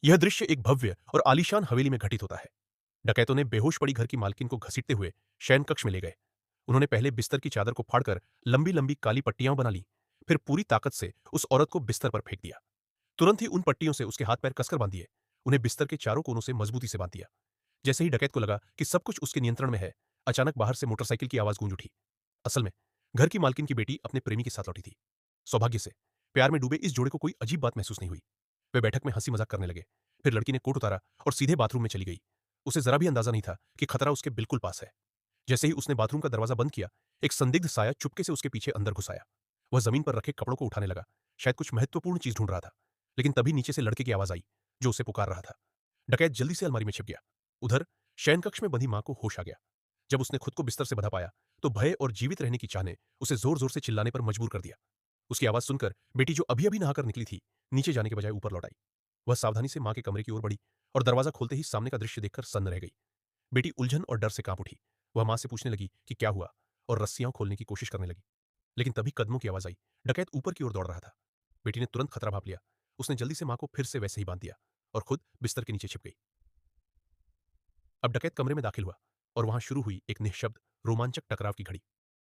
यह दृश्य एक भव्य और आलीशान हवेली में घटित होता है। डकैतों ने बेहोश पड़ी घर की मालकिन को घसीटते हुए शयन कक्ष में ले गए। उन्होंने पहले बिस्तर की चादर को फाड़कर लंबी लंबी काली पट्टियां बना ली। फिर पूरी ताकत से उस औरत को बिस्तर पर फेंक दिया। तुरंत ही उन पट्टियों से उसके हाथ पैर कसकर बांध दिए। उन्हें बिस्तर के चारों कोनों से मजबूती से बांध दिया। जैसे ही डकैत को लगा कि सब कुछ उसके नियंत्रण में है, अचानक बाहर से मोटरसाइकिल की आवाज गूंज उठी। असल में घर की मालकिन की बेटी अपने प्रेमी के साथ लौटी थी। सौभाग्य से प्यार में डूबे इस जोड़े को कोई अजीब बात महसूस नहीं हुई। वे बैठक में हंसी मजाक करने लगे। फिर लड़की ने कोट उतारा और सीधे बाथरूम में चली गई। उसे जरा भी अंदाजा नहीं था कि खतरा उसके बिल्कुल पास है। जैसे ही उसने बाथरूम का दरवाजा बंद किया, एक संदिग्ध साया चुपके से उसके पीछे अंदर घुस आया। वह जमीन पर रखे कपड़ों को उठाने लगा, शायद कुछ महत्वपूर्ण चीज ढूंढ रहा था। लेकिन तभी नीचे से लड़के की आवाज आई, जो उसे पुकार रहा था। डकैत जल्दी से अलमारी में छिप गया। उधर शयन कक्ष में बंधी मां को होश आ गया। जब उसने खुद को बिस्तर से बंधा पाया, तो भय और जीवित रहने की चाह ने उसे जोर जोर से चिल्लाने पर मजबूर कर दिया। उसकी आवाज सुनकर बेटी, जो अभी अभी नहाकर निकली थी, नीचे जाने के बजाय ऊपर लौट आई। वह सावधानी से मां के कमरे की ओर बढ़ी और दरवाजा खोलते ही सामने का दृश्य देखकर सन्न रह गई। बेटी उलझन और डर से कांप उठी। वह मां से पूछने लगी कि क्या हुआ, और रस्सियां खोलने की कोशिश करने लगी। लेकिन तभी कदमों की आवाज आई। डकैत ऊपर की ओर दौड़ रहा था। बेटी ने तुरंत खतरा भांप लिया। उसने जल्दी से मां को फिर से वैसे ही बांध दिया और खुद बिस्तर के नीचे छिप गई। अब डकैत कमरे में दाखिल हुआ और वहां शुरू हुई एक निःशब्द रोमांचक टकराव की घड़ी।